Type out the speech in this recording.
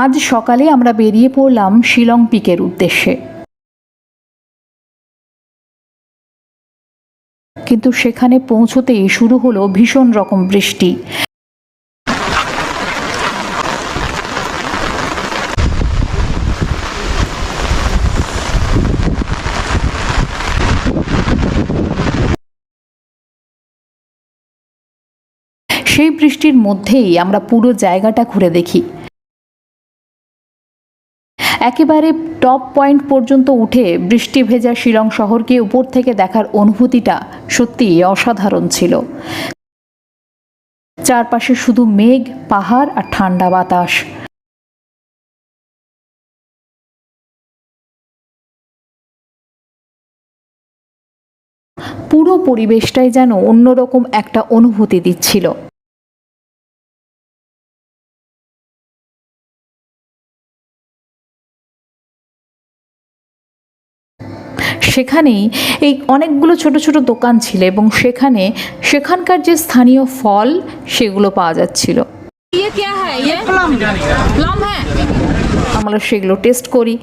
আজ সকালে আমরা বেরিয়ে পড়লাম শিলং পিকের উদ্দেশ্যে, কিন্তু সেখানে পৌঁছতেই শুরু হলো ভীষণ রকম বৃষ্টি। সেই বৃষ্টির মধ্যেই আমরা পুরো জায়গাটা ঘুরে দেখি। একেবারে টপ পয়েন্ট পর্যন্ত উঠে বৃষ্টি ভেজা শিলং শহরকে উপর থেকে দেখার অনুভূতিটা সত্যিই অসাধারণ ছিল। চারপাশে শুধু মেঘ, পাহাড় আর ঠান্ডা বাতাস। পুরো পরিবেশটাই যেন অন্যরকম একটা অনুভূতি দিচ্ছিল। সেখানেই এই অনেকগুলো ছোট ছোট দোকান ছিল এবং সেখানকার যে স্থানীয় ফল সেগুলো পাওয়া যাচ্ছিল। আমরা সেগুলো টেস্ট করি।